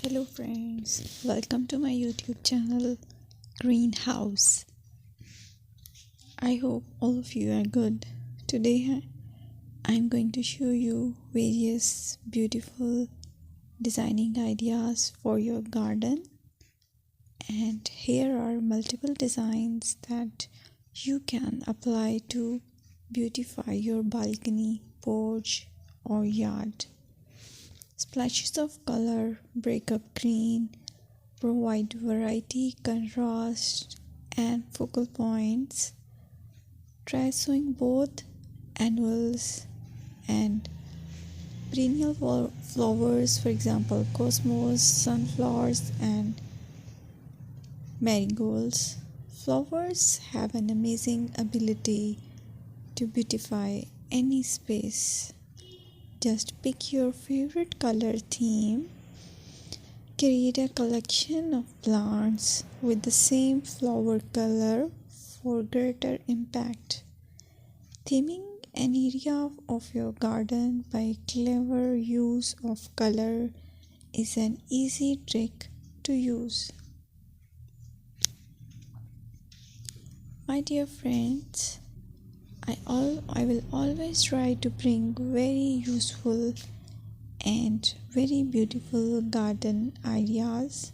Hello friends, welcome to my YouTube channel Greenhouse. I hope all of you are good. Today I'm going to show you various beautiful designing ideas for your garden, and here are multiple designs that you can apply to beautify your balcony, porch or yard. Splashes of color break up green, provide variety, contrast, and focal points. Try sowing both annuals and perennial flowers, for example, cosmos, sunflowers, and marigolds. Flowers have an amazing ability to beautify any space. Just pick your favorite color theme. Create a collection of plants with the same flower color for greater impact. Theming an area of your garden by clever use of color is an easy trick to use. My dear friends, I will always try to bring very useful and very beautiful garden ideas.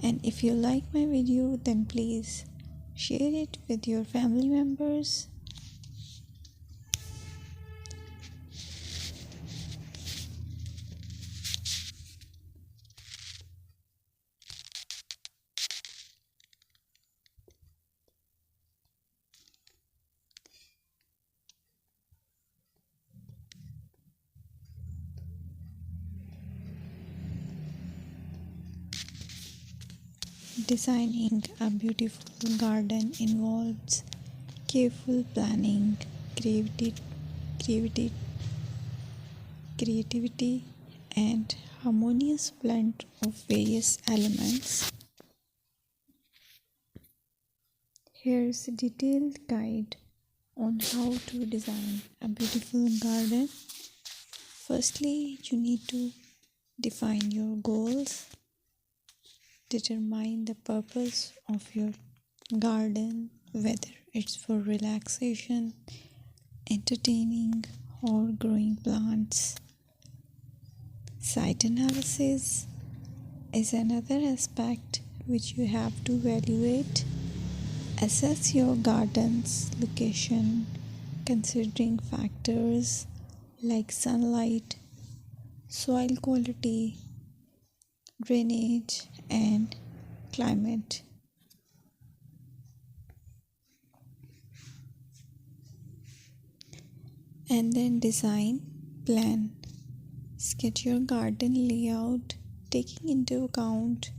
And if you like my video, then please share it with your family members. Designing a beautiful garden involves careful planning, creativity, creativity, and harmonious blend of various elements. Here's a detailed guide on how to design a beautiful garden. Firstly, you need to define your goals. Determine the purpose of your garden, whether it's for relaxation, entertaining, or growing plants. Site analysis is another aspect which you have to evaluate. Assess your garden's location, considering factors like sunlight, soil quality, drainage, and climate. And then design plan. Sketch your garden layout, taking into account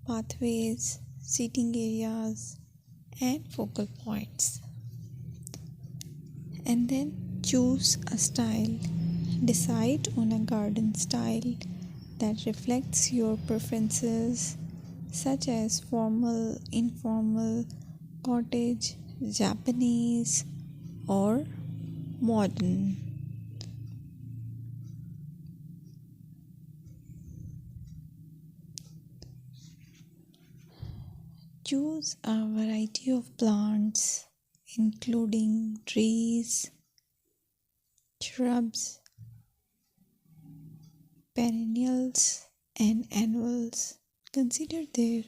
pathways, seating areas, and focal points. And then choose a style. Decide on a garden style that reflects your preferences, such as formal, informal, cottage, Japanese, or modern. Choose a variety of plants, including trees, shrubs, perennials, and annuals. Consider their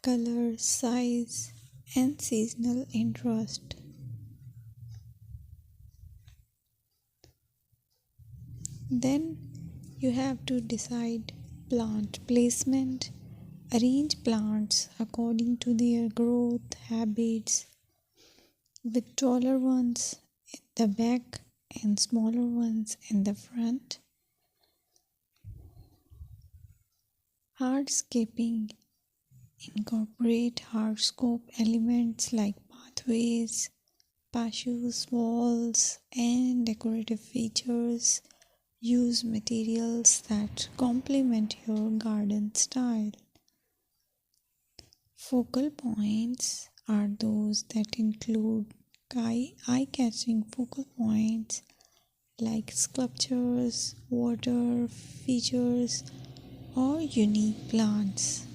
color, size, and seasonal interest. Then you have to decide plant placement. Arrange plants according to their growth habits, with taller ones in the back and smaller ones in the front. Hardscaping. Incorporate hardscape elements like pathways, patios, walls, and decorative features. Use materials that complement your garden style. Focal points are those that include eye-catching focal points like sculptures, water features, or unique plants.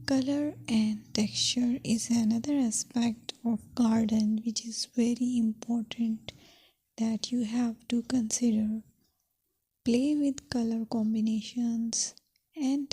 Color and texture is another aspect of garden which is very important that you have to consider. Play with color combinations and